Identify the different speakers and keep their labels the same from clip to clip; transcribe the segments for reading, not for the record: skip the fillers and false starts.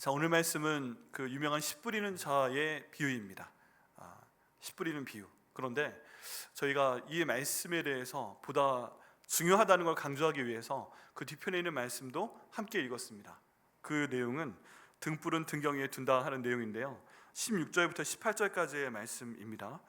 Speaker 1: 자, 오늘 말씀은 그 유명한 씨 뿌리는 자의 비유입니다. 씨 뿌리는 비유. 그런데 저희가 이 말씀에 대해서 보다 중요하다는 걸 강조하기 위해서 그 뒤편에 있는 말씀도 함께 읽었습니다. 그 내용은 등불은 등경 위에 둔다 하는 내용인데요, 16절부터 18절까지의 말씀입니다.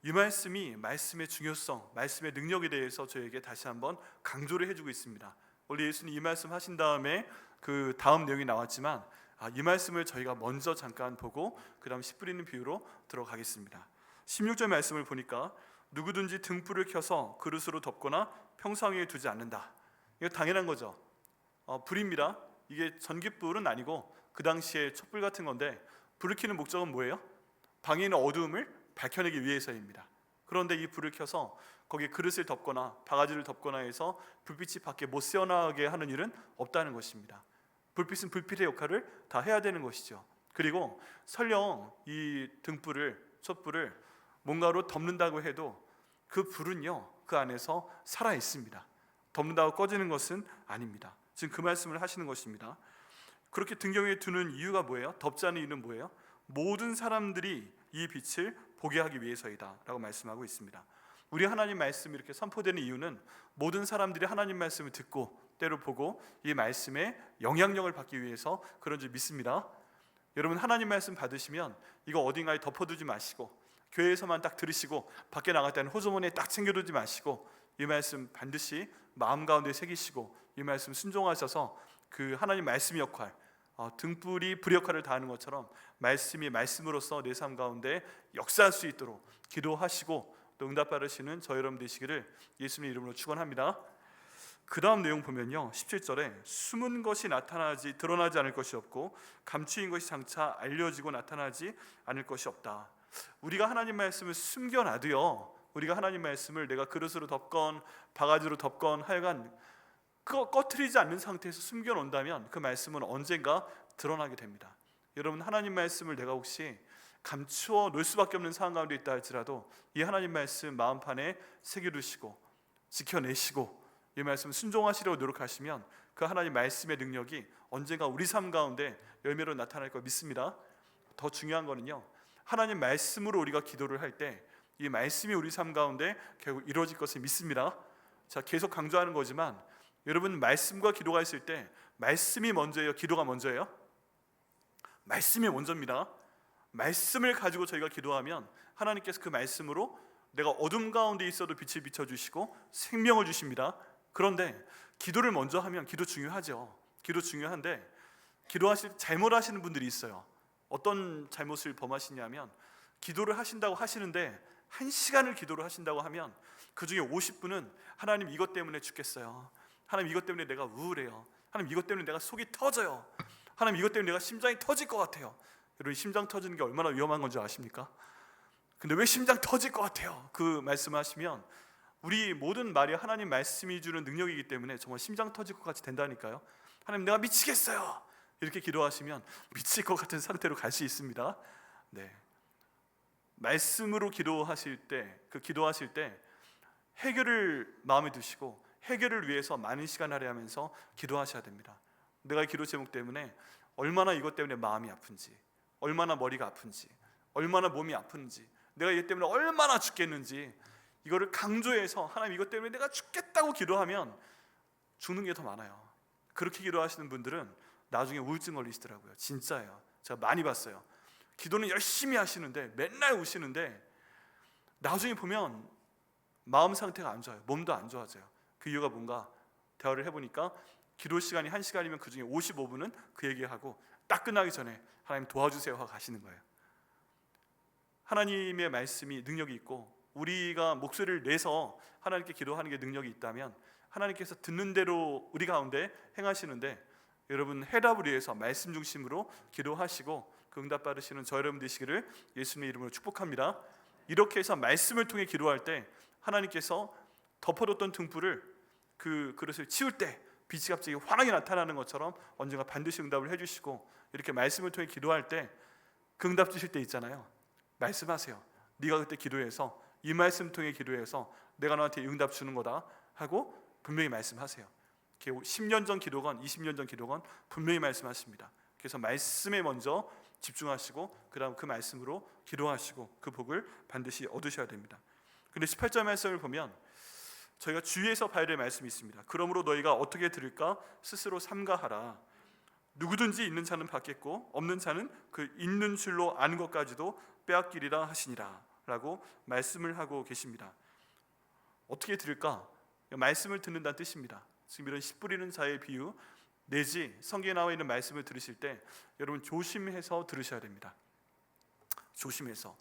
Speaker 1: 이 말씀이 말씀의 중요성, 말씀의 능력에 대해서 저에게 다시 한번 강조를 해주고 있습니다. 원래 예수님 이 말씀 하신 다음에 그 다음 내용이 나왔지만 이 말씀을 저희가 먼저 잠깐 보고 그 다음 씨 뿌리는 비유로 들어가겠습니다. 16절 말씀을 보니까 누구든지 등불을 켜서 그릇으로 덮거나 평상 위에 두지 않는다. 이거 당연한 거죠. 불입니다. 이게 전깃불은 아니고 그 당시에 촛불 같은 건데, 불을 켜는 목적은 뭐예요? 방에 있는 어두움을 밝혀내기 위해서입니다. 그런데 이 불을 켜서 거기에 그릇을 덮거나 바가지를 덮거나 해서 불빛이 밖에 못 새어나가게 하는 일은 없다는 것입니다. 불빛은 불빛의 역할을 다 해야 되는 것이죠. 그리고 설령 이 등불을, 촛불을 뭔가로 덮는다고 해도 그 불은요, 그 안에서 살아 있습니다. 덮는다고 꺼지는 것은 아닙니다. 지금 그 말씀을 하시는 것입니다. 그렇게 등경 위에 두는 이유가 뭐예요? 덮지 않는 이유는 뭐예요? 모든 사람들이 이 빛을 보게 하기 위해서이다 라고 말씀하고 있습니다. 우리 하나님 말씀이 이렇게 선포되는 이유는 모든 사람들이 하나님 말씀을 듣고 때로 보고 이 말씀에 영향력을 받기 위해서 그런 줄 믿습니다. 여러분, 하나님 말씀 받으시면 이거 어딘가에 덮어두지 마시고, 교회에서만 딱 들으시고 밖에 나갈 때는 호주머니에 딱 챙겨두지 마시고, 이 말씀 반드시 마음 가운데 새기시고 이 말씀 순종하셔서 그 하나님 말씀의 역할, 등불이 불의 역할을 다하는 것처럼 말씀이 말씀으로서 내 삶 가운데 역사할 수 있도록 기도하시고 또 응답받으시는 저 여러분 되시기를 예수님의 이름으로 축원합니다. 그 다음 내용 보면요, 17절에 숨은 것이 나타나지 드러나지 않을 것이 없고 감추인 것이 장차 알려지고 나타나지 않을 것이 없다. 우리가 하나님 말씀을 숨겨놔도요, 우리가 하나님 말씀을 내가 그릇으로 덮건 바가지로 덮건 하여간 꺼트리지 않는 상태에서 숨겨놓는다면 그 말씀은 언젠가 드러나게 됩니다. 여러분, 하나님 말씀을 내가 혹시 감추어 놓을 수밖에 없는 상황 가운데 있다 할지라도 이 하나님 말씀 마음판에 새겨두시고 지켜내시고 이 말씀 순종하시려고 노력하시면 그 하나님 말씀의 능력이 언젠가 우리 삶 가운데 열매로 나타날 걸 믿습니다. 더 중요한 거는요, 하나님 말씀으로 우리가 기도를 할 때 이 말씀이 우리 삶 가운데 결국 이루어질 것을 믿습니다. 자, 계속 강조하는 거지만 여러분, 말씀과 기도가 있을 때 말씀이 먼저예요, 기도가 먼저예요? 말씀이 먼저입니다. 말씀을 가지고 저희가 기도하면 하나님께서 그 말씀으로 내가 어둠 가운데 있어도 빛을 비춰주시고 생명을 주십니다. 그런데 기도를 먼저 하면, 기도 중요하죠. 기도 중요한데 기도하실 때 잘못하시는 분들이 있어요. 어떤 잘못을 범하시냐면, 기도를 하신다고 하시는데 1시간을 기도를 하신다고 하면 그 중에 50분은 하나님 이것 때문에 죽겠어요, 하나님 이것 때문에 내가 우울해요, 하나님 이것 때문에 내가 속이 터져요, 하나님 이것 때문에 내가 심장이 터질 것 같아요. 여러분, 심장 터지는 게 얼마나 위험한 건지 아십니까? 근데 왜 심장 터질 것 같아요? 그 말씀하시면 우리 모든 말이 하나님 말씀이 주는 능력이기 때문에 정말 심장 터질 것 같이 된다니까요. 하나님 내가 미치겠어요, 이렇게 기도하시면 미칠 것 같은 상태로 갈 수 있습니다. 네, 말씀으로 기도하실 때, 그 기도하실 때 해결을 마음에 두시고 해결을 위해서 많은 시간 할애하면서 기도하셔야 됩니다. 내가 기도 제목 때문에 얼마나 이것 때문에 마음이 아픈지, 얼마나 머리가 아픈지, 얼마나 몸이 아픈지, 내가 이것 때문에 얼마나 죽겠는지, 이거를 강조해서 하나님 이것 때문에 내가 죽겠다고 기도하면 죽는 게 더 많아요. 그렇게 기도하시는 분들은 나중에 우울증 걸리시더라고요. 진짜예요. 제가 많이 봤어요. 기도는 열심히 하시는데 맨날 우시는데 나중에 보면 마음 상태가 안 좋아요. 몸도 안 좋아져요. 그 이유가 뭔가 대화를 해보니까 기도 시간이 1시간이면 그 중에 55분은 그 얘기하고 딱 끝나기 전에 하나님 도와주세요 하고 가시는 거예요. 하나님의 말씀이 능력이 있고 우리가 목소리를 내서 하나님께 기도하는 게 능력이 있다면 하나님께서 듣는 대로 우리 가운데 행하시는데, 여러분 해답을 위해서 말씀 중심으로 기도하시고 그 응답 받으시는 저 여러분 되시기를 예수님의 이름으로 축복합니다. 이렇게 해서 말씀을 통해 기도할 때 하나님께서 덮어뒀던 등불을, 그 그릇을 치울 때 빛이 갑자기 환하게 나타나는 것처럼 언젠가 반드시 응답을 해주시고, 이렇게 말씀을 통해 기도할 때 그 응답 주실 때 있잖아요. 말씀하세요. 네가 그때 기도해서, 이 말씀 통해 기도해서 내가 너한테 응답 주는 거다 하고 분명히 말씀하세요. 10년 전 기도건 20년 전 기도건 분명히 말씀하십니다. 그래서 말씀에 먼저 집중하시고 그다음 그 말씀으로 기도하시고 그 복을 반드시 얻으셔야 됩니다. 근데 18절 말씀을 보면 저희가 주의해서 봐야 될 말씀이 있습니다. 그러므로 너희가 어떻게 들을까 스스로 삼가하라. 누구든지 있는 자는 받겠고 없는 자는 그 있는 줄로 아는 것까지도 빼앗기리라 하시니라 라고 말씀을 하고 계십니다. 어떻게 들을까? 말씀을 듣는다는 뜻입니다. 지금 이런 씨 뿌리는 자의 비유 내지 성경에 나와 있는 말씀을 들으실 때 여러분 조심해서 들으셔야 됩니다. 조심해서.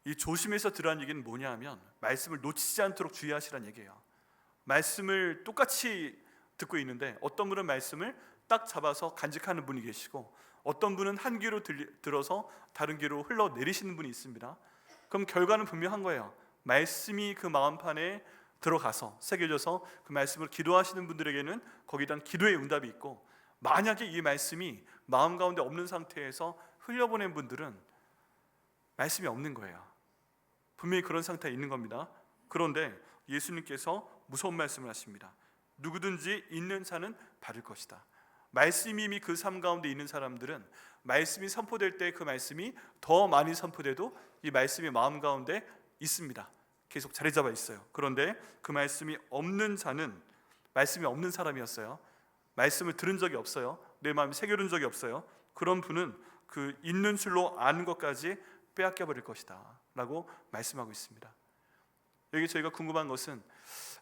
Speaker 1: 이 조심해서 들으라는 얘기는 뭐냐 하면 말씀을 놓치지 않도록 주의하시라는 얘기예요. 말씀을 똑같이 듣고 있는데 어떤 분은 말씀을 딱 잡아서 간직하는 분이 계시고 어떤 분은 한 귀로 들어서 다른 귀로 흘러내리시는 분이 있습니다. 그럼 결과는 분명한 거예요. 말씀이 그 마음판에 들어가서 새겨져서 그 말씀을 기도하시는 분들에게는 거기에 대한 기도의 응답이 있고, 만약에 이 말씀이 마음 가운데 없는 상태에서 흘려보낸 분들은 말씀이 없는 거예요. 분명히 그런 상태에 있는 겁니다. 그런데 예수님께서 무서운 말씀을 하십니다. 누구든지 있는 자는 받을 것이다. 말씀이 이미 그 삶 가운데 있는 사람들은 말씀이 선포될 때 그 말씀이 더 많이 선포돼도 이 말씀이 마음 가운데 있습니다. 계속 자리 잡아 있어요. 그런데 그 말씀이 없는 자는, 말씀이 없는 사람이었어요. 말씀을 들은 적이 없어요. 내 마음에 새겨둔 적이 없어요. 그런 분은 그 있는 줄로 아는 것까지 빼앗겨 버릴 것이다 라고 말씀하고 있습니다. 여기 저희가 궁금한 것은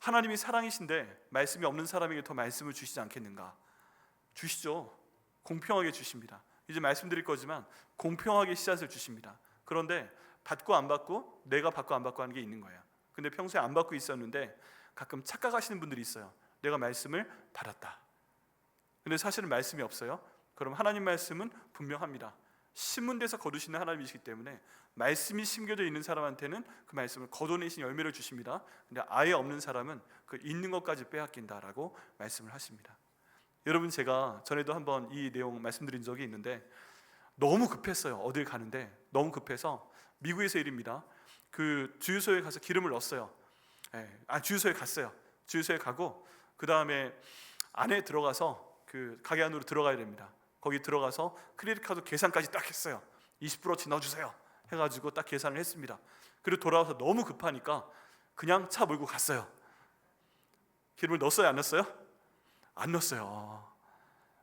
Speaker 1: 하나님이 사랑이신데 말씀이 없는 사람에게 더 말씀을 주시지 않겠는가? 주시죠. 공평하게 주십니다. 이제 말씀드릴 거지만 공평하게 씨앗을 주십니다. 그런데 받고 안 받고, 내가 받고 안 받고 하는 게 있는 거예요. 근데 평소에 안 받고 있었는데 가끔 착각하시는 분들이 있어요. 내가 말씀을 받았다. 근데 사실은 말씀이 없어요. 그럼 하나님 말씀은 분명합니다. 심은데서 거두시는 하나님이시기 때문에 말씀이 심겨져 있는 사람한테는 그 말씀을 거둬내신 열매를 주십니다. 근데 아예 없는 사람은 그 있는 것까지 빼앗긴다라고 말씀을 하십니다. 여러분, 제가 전에도 한번 이 내용 말씀드린 적이 있는데 너무 급했어요. 어딜 가는데 너무 급해서 미국에서 일입니다. 그 주유소에 가서 기름을 넣었어요. 주유소에 갔어요. 주유소에 가고 그 다음에 안에 들어가서 그 가게 안으로 들어가야 됩니다. 거기 들어가서 크레딧 카드 계산까지 딱 했어요. 20%치 넣어주세요 해가지고 딱 계산을 했습니다. 그리고 돌아와서 너무 급하니까 그냥 차 몰고 갔어요. 기름을 넣었어요? 안 넣었어요? 안 넣었어요.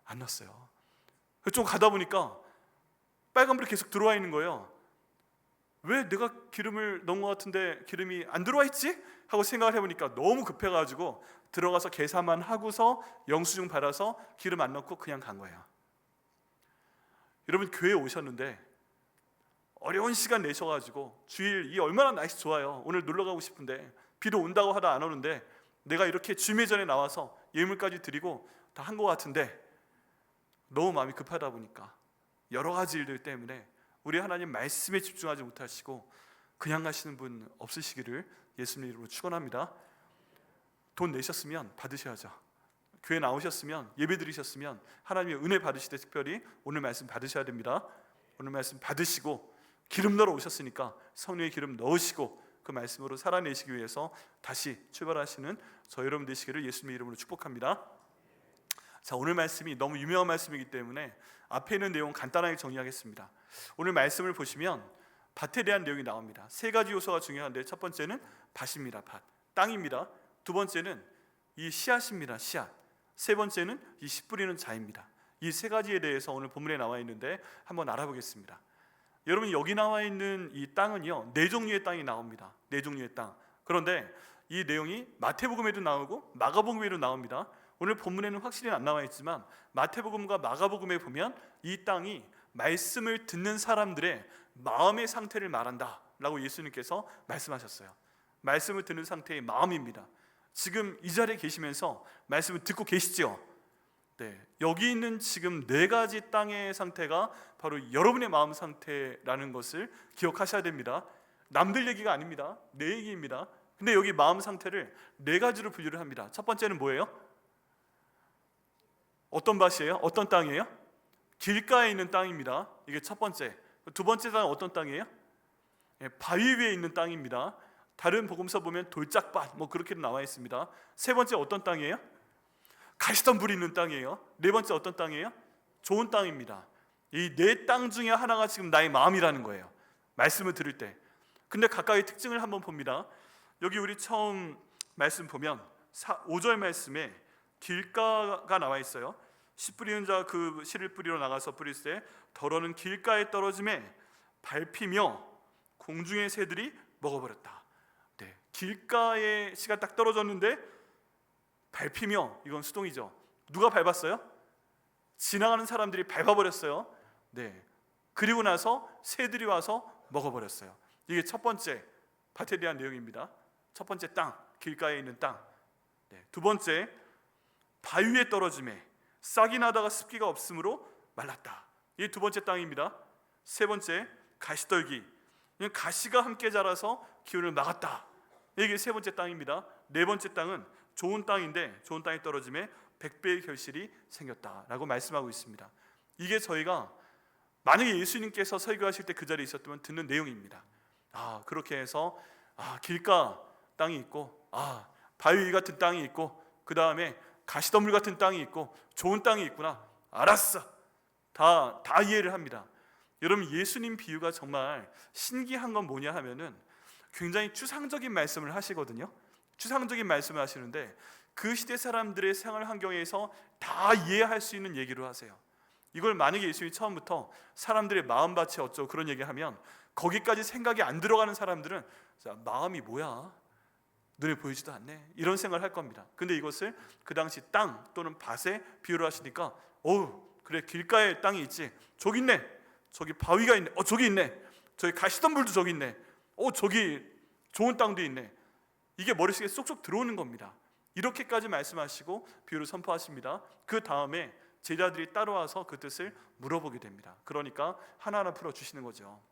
Speaker 1: 안 넣었어요. 좀 가다 보니까 빨간불이 계속 들어와 있는 거예요. 왜 내가 기름을 넣은 것 같은데 기름이 안 들어와 있지? 하고 생각을 해보니까 너무 급해가지고 들어가서 계산만 하고서 영수증 받아서 기름 안 넣고 그냥 간 거예요. 여러분, 교회에 오셨는데 어려운 시간 내셔가지고 주일 이 얼마나 날씨 좋아요. 오늘 놀러 가고 싶은데 비도 온다고 하다 안 오는데 내가 이렇게 주일 전에 나와서 예물까지 드리고 다 한 것 같은데 너무 마음이 급하다 보니까 여러 가지 일들 때문에 우리 하나님 말씀에 집중하지 못하시고 그냥 가시는 분 없으시기를 예수님 이름으로 축원합니다. 돈 내셨으면 받으셔야죠. 교회 나오셨으면, 예배 드리셨으면 하나님의 은혜 받으실 때 특별히 오늘 말씀 받으셔야 됩니다. 오늘 말씀 받으시고 기름 넣으러 오셨으니까 성령의 기름 넣으시고 그 말씀으로 살아내시기 위해서 다시 출발하시는 저 여러분 되시기를 예수님의 이름으로 축복합니다. 자, 오늘 말씀이 너무 유명한 말씀이기 때문에 앞에 있는 내용 간단하게 정리하겠습니다. 오늘 말씀을 보시면 밭에 대한 내용이 나옵니다. 세 가지 요소가 중요한데 첫 번째는 밭입니다. 밭, 땅입니다. 두 번째는 이 씨앗입니다. 씨앗. 세 번째는 이 씨 뿌리는 자입니다. 이 세 가지에 대해서 오늘 본문에 나와 있는데 한번 알아보겠습니다. 여러분, 여기 나와 있는 이 땅은요, 네 종류의 땅이 나옵니다. 네 종류의 땅. 그런데 이 내용이 마태복음에도 나오고 마가복음에도 나옵니다. 오늘 본문에는 확실히 안 나와 있지만 마태복음과 마가복음에 보면 이 땅이 말씀을 듣는 사람들의 마음의 상태를 말한다 라고 예수님께서 말씀하셨어요. 말씀을 듣는 상태의 마음입니다. 지금 이 자리에 계시면서 말씀을 듣고 계시죠? 네, 여기 있는 지금 네 가지 땅의 상태가 바로 여러분의 마음 상태라는 것을 기억하셔야 됩니다. 남들 얘기가 아닙니다. 내 얘기입니다. 근데 여기 마음 상태를 네 가지로 분류를 합니다. 첫 번째는 뭐예요? 어떤 밭이에요? 어떤 땅이에요? 길가에 있는 땅입니다. 이게 첫 번째. 두 번째 땅은 어떤 땅이에요? 바위 위에 있는 땅입니다. 다른 복음서 보면 돌짝밭 뭐 그렇게 나와 있습니다. 세 번째 어떤 땅이에요? 가시덤불이 있는 땅이에요. 네 번째 어떤 땅이에요? 좋은 땅입니다. 이 네 땅 중에 하나가 지금 나의 마음이라는 거예요, 말씀을 들을 때. 근데 각각의 특징을 한번 봅니다. 여기 우리 처음 말씀 보면 5절 말씀에 길가가 나와 있어요. 씨 뿌리는 자 그 씨를 뿌리러 나가서 뿌릴새 더러는 길가에 떨어짐에 밟히며 공중의 새들이 먹어버렸다. 네, 길가에 씨가 딱 떨어졌는데 밟히며, 이건 수동이죠. 누가 밟았어요? 지나가는 사람들이 밟아버렸어요. 네, 그리고 나서 새들이 와서 먹어버렸어요. 이게 첫 번째 밭에 대한 내용입니다. 첫 번째 땅, 길가에 있는 땅. 네, 두 번째, 바위에 떨어짐에 싹이 나다가 습기가 없으므로 말랐다. 이 두 번째 땅입니다. 세 번째, 가시떨기, 가시가 함께 자라서 기운을 막았다. 이게 세 번째 땅입니다. 네 번째 땅은 좋은 땅인데 좋은 땅에 떨어짐에 100배의 결실이 생겼다라고 말씀하고 있습니다. 이게 저희가 만약에 예수님께서 설교하실 때 그 자리에 있었다면 듣는 내용입니다. 그렇게 해서 길가 땅이 있고, 바위 같은 땅이 있고, 그 다음에 가시덤불 같은 땅이 있고, 좋은 땅이 있구나. 알았어. 다 이해를 합니다. 여러분, 예수님 비유가 정말 신기한 건 뭐냐 하면은 굉장히 추상적인 말씀을 하시거든요. 추상적인 말씀을 하시는데 그 시대 사람들의 생활 환경에서 다 이해할 수 있는 얘기로 하세요. 이걸 만약에 예수님이 처음부터 사람들의 마음밭이 어쩌고 그런 얘기하면 거기까지 생각이 안 들어가는 사람들은 마음이 뭐야? 눈에 보이지도 않네, 이런 생각을 할 겁니다. 근데 이것을 그 당시 땅 또는 밭에 비유를 하시니까 그래, 길가에 땅이 있지, 저기 있네, 저기 바위가 있네, 저기 있네, 저기 가시덤불도 저기 있네, 저기 좋은 땅도 있네. 이게 머릿속에 쏙쏙 들어오는 겁니다. 이렇게까지 말씀하시고 비유를 선포하십니다. 그 다음에 제자들이 따라와서 그 뜻을 물어보게 됩니다. 그러니까 하나하나 풀어주시는 거죠.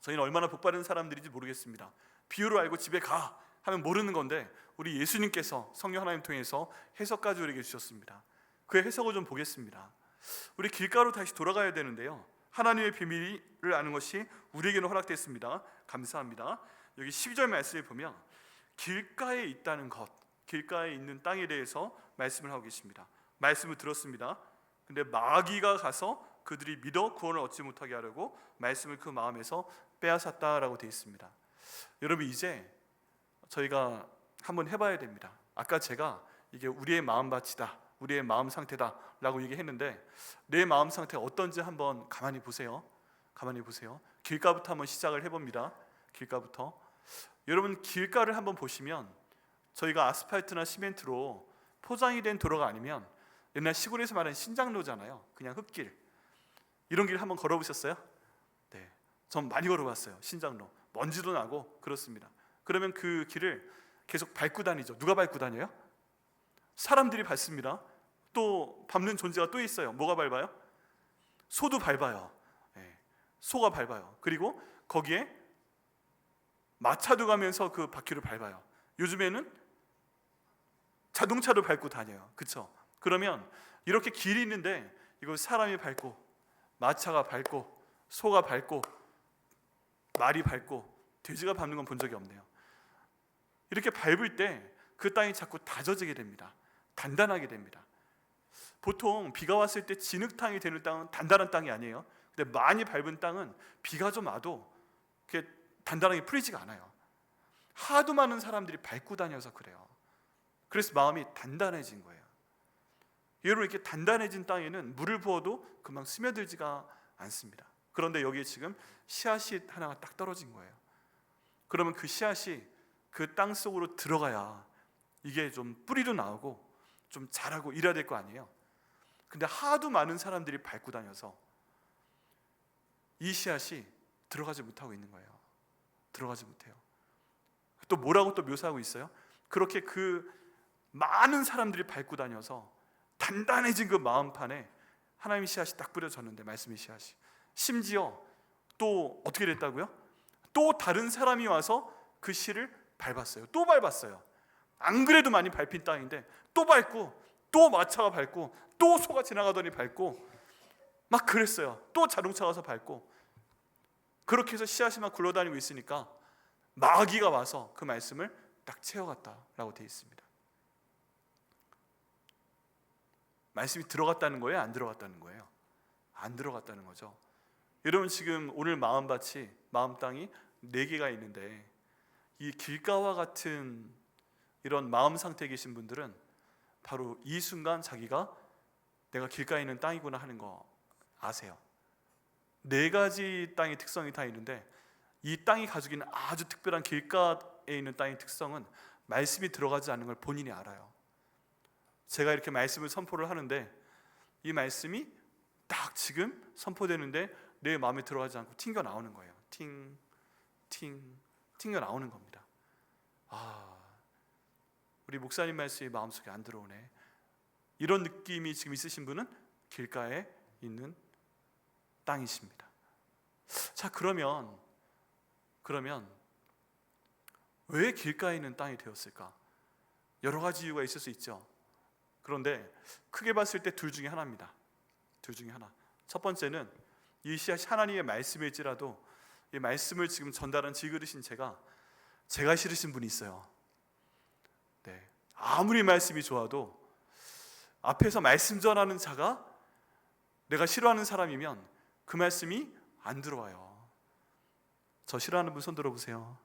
Speaker 1: 저희는 얼마나 복받은 사람들인지 모르겠습니다. 비유를 알고 집에 가 하면 모르는 건데 우리 예수님께서 성령 하나님 통해서 해석까지 우리에게 주셨습니다. 그 해석을 좀 보겠습니다. 우리 길가로 다시 돌아가야 되는데요, 하나님의 비밀을 아는 것이 우리에게는 허락됐습니다. 감사합니다. 여기 12절 말씀에 보면 길가에 있다는 것, 길가에 있는 땅에 대해서 말씀을 하고 계십니다. 말씀을 들었습니다. 근데 마귀가 가서 그들이 믿어 구원을 얻지 못하게 하려고 말씀을 그 마음에서 빼앗았다라고 되어 있습니다. 여러분, 이제 저희가 한번 해봐야 됩니다. 아까 제가 이게 우리의 마음밭이다, 우리의 마음 상태다 라고 얘기했는데 내 마음 상태가 어떤지 한번 가만히 보세요. 가만히 보세요. 길가부터 한번 시작을 해봅니다. 길가부터. 여러분, 길가를 한번 보시면 저희가 아스팔트나 시멘트로 포장이 된 도로가 아니면 옛날 시골에서 말하는 신장로잖아요. 그냥 흙길. 이런 길 한번 걸어보셨어요? 네, 전 많이 걸어봤어요. 신장로. 먼지도 나고 그렇습니다. 그러면 그 길을 계속 밟고 다니죠. 누가 밟고 다녀요? 사람들이 밟습니다. 또 밟는 존재가 또 있어요. 뭐가 밟아요? 소도 밟아요. 네, 소가 밟아요. 그리고 거기에 마차도 가면서 그 바퀴를 밟아요. 요즘에는 자동차도 밟고 다녀요. 그렇죠? 그러면 이렇게 길이 있는데 이걸 사람이 밟고 마차가 밟고 소가 밟고 말이 밟고 돼지가 밟는 건 본 적이 없네요. 이렇게 밟을 때 그 땅이 자꾸 다져지게 됩니다. 단단하게 됩니다. 보통 비가 왔을 때 진흙탕이 되는 땅은 단단한 땅이 아니에요. 근데 많이 밟은 땅은 비가 좀 와도 그게 단단하게 풀리지가 않아요. 하도 많은 사람들이 밟고 다녀서 그래요. 그래서 마음이 단단해진 거예요. 여러분, 이렇게 단단해진 땅에는 물을 부어도 금방 스며들지가 않습니다. 그런데 여기에 지금 씨앗이 하나가 딱 떨어진 거예요. 그러면 그 씨앗이 그 땅 속으로 들어가야 이게 좀 뿌리도 나오고 좀 자라고 이래야 될 거 아니에요. 근데 하도 많은 사람들이 밟고 다녀서 이 씨앗이 들어가지 못하고 있는 거예요. 들어가지 못해요. 또 뭐라고 또 묘사하고 있어요? 그렇게 그 많은 사람들이 밟고 다녀서 단단해진 그 마음판에 하나님의 씨앗이 딱 뿌려졌는데, 말씀의 씨앗이 심지어 또 어떻게 됐다고요? 또 다른 사람이 와서 그 씨를 밟았어요. 또 밟았어요. 안 그래도 많이 밟힌 땅인데 또 밟고, 또 마차가 밟고, 또 소가 지나가더니 밟고, 막 그랬어요. 또 자동차 가서 밟고. 그렇게 해서 씨앗이 막 굴러다니고 있으니까 마귀가 와서 그 말씀을 딱 채워갔다라고 되어 있습니다. 말씀이 들어갔다는 거예요? 안 들어갔다는 거예요? 안 들어갔다는 거죠. 여러분 지금 오늘 마음밭이, 마음 땅이 4개가 있는데 이 길가와 같은 이런 마음 상태에 계신 분들은 바로 이 순간 자기가 내가 길가에 있는 땅이구나 하는 거 아세요? 4가지 땅의 특성이 다 있는데 이 땅이 가지고 있는 아주 특별한 길가에 있는 땅의 특성은 말씀이 들어가지 않는 걸 본인이 알아요. 제가 이렇게 말씀을 선포를 하는데 이 말씀이 딱 지금 선포되는데 내 마음에 들어가지 않고 튕겨 나오는 거예요. 튕겨 나오는 겁니다. 우리 목사님 말씀이 마음속에 안 들어오네. 이런 느낌이 지금 있으신 분은 길가에 있는 땅이십니다. 자, 그러면 왜 길가에 있는 땅이 되었을까? 여러 가지 이유가 있을 수 있죠. 그런데 크게 봤을 때 둘 중에 하나입니다. 둘 중에 하나. 첫 번째는 이 하나님의 말씀일지라도 이 말씀을 지금 전달한 지그르신 제가 싫으신 분이 있어요. 네. 아무리 말씀이 좋아도 앞에서 말씀 전하는 자가 내가 싫어하는 사람이면 그 말씀이 안 들어와요. 저 싫어하는 분 손 들어보세요.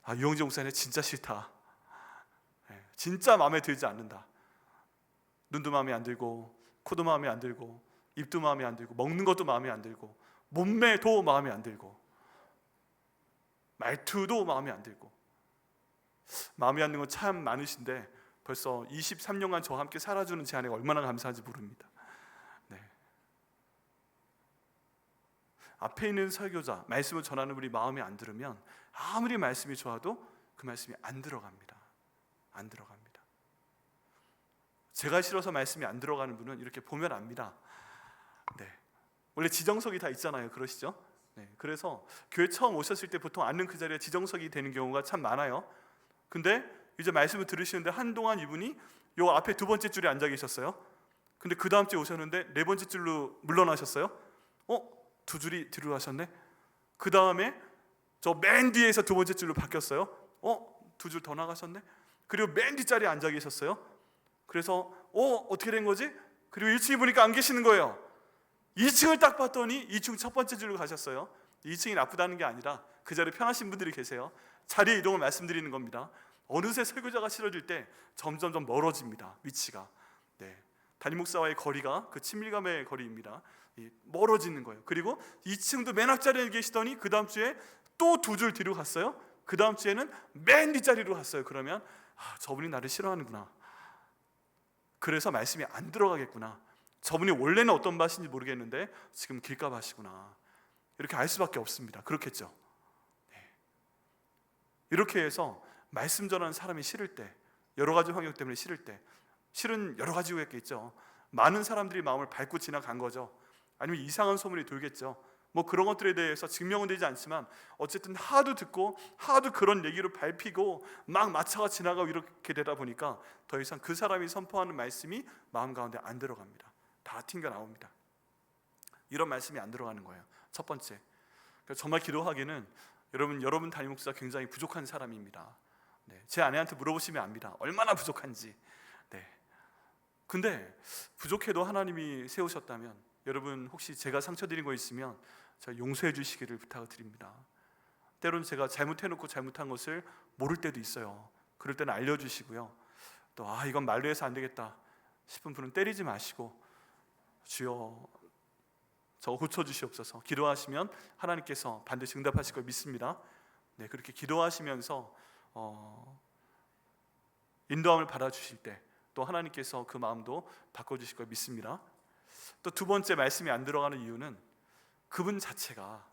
Speaker 1: 유영재 목사님 진짜 싫다. 네. 진짜 마음에 들지 않는다. 눈도 마음에 안 들고, 코도 마음에 안 들고, 입도 마음에 안 들고, 먹는 것도 마음에 안 들고, 몸매도 마음에 안 들고, 말투도 마음에 안 들고. 마음에 안 드는 건 참 많으신데 벌써 23년간 저와 함께 살아주는 제 아내가 얼마나 감사한지 모릅니다. 네. 앞에 있는 설교자, 말씀을 전하는 분이 마음에 안 들으면 아무리 말씀이 좋아도 그 말씀이 안 들어갑니다. 안 들어갑니다. 제가 싫어서 말씀이 안 들어가는 분은 이렇게 보면 압니다. 네. 원래 지정석이 다 있잖아요. 그러시죠? 네. 그래서 교회 처음 오셨을 때 보통 앉는 그 자리에 지정석이 되는 경우가 참 많아요. 근데 이제 말씀을 들으시는데 한동안 이분이 요 앞에 2번째 줄에 앉아 계셨어요. 근데 그 다음 주에 오셨는데 4번째 줄로 물러나셨어요. 2줄이 뒤로 가셨네. 그 다음에 저 맨 뒤에서 2번째 줄로 바뀌었어요. 2줄 더 나가셨네. 그리고 맨 뒷자리에 앉아 계셨어요. 그래서 어떻게 된 거지? 그리고 1층에 보니까 안 계시는 거예요. 2층을 딱 봤더니 2층 첫 번째 줄로 가셨어요. 2층이 나쁘다는 게 아니라 그 자리에 편하신 분들이 계세요. 자리의 이동을 말씀드리는 겁니다. 어느새 설교자가 싫어질 때 점점 멀어집니다. 위치가. 네. 담임 목사와의 거리가 그 친밀감의 거리입니다. 멀어지는 거예요. 그리고 2층도 맨 앞자리에 계시더니 그 다음 주에 또 2줄 뒤로 갔어요. 그 다음 주에는 맨 뒷자리로 갔어요. 그러면 저분이 나를 싫어하는구나. 그래서 말씀이 안 들어가겠구나. 저분이 원래는 어떤 밭인지 모르겠는데 지금 길가 밭이구나. 이렇게 알 수밖에 없습니다. 그렇겠죠. 네. 이렇게 해서 말씀 전하는 사람이 싫을 때, 여러 가지 환경 때문에 싫을 때, 실은 여러 가지 이유가 있겠죠. 많은 사람들이 마음을 밟고 지나간 거죠. 아니면 이상한 소문이 돌겠죠. 뭐 그런 것들에 대해서 증명은 되지 않지만 어쨌든 하도 듣고 하도 그런 얘기로 밟히고 막 마차가 지나가고 이렇게 되다 보니까 더 이상 그 사람이 선포하는 말씀이 마음 가운데 안 들어갑니다. 다 튕겨 나옵니다. 이런 말씀이 안 들어가는 거예요. 첫 번째, 정말 기도하기는 여러분 담임 목사 굉장히 부족한 사람입니다. 네, 제 아내한테 물어보시면 압니다. 얼마나 부족한지. 네. 근데 부족해도 하나님이 세우셨다면 여러분 혹시 제가 상처드린 거 있으면 저 용서해 주시기를 부탁을 드립니다. 때로는 제가 잘못해놓고 잘못한 것을 모를 때도 있어요. 그럴 때는 알려주시고요. 또 이건 말로 해서 안 되겠다 싶은 분은 때리지 마시고 주여 저 고쳐주시옵소서 기도하시면 하나님께서 반드시 응답하실 걸 믿습니다. 네, 그렇게 기도하시면서 인도함을 받아주실 때 또 하나님께서 그 마음도 바꿔주실 걸 믿습니다. 또 2번째 말씀이 안 들어가는 이유는 그분 자체가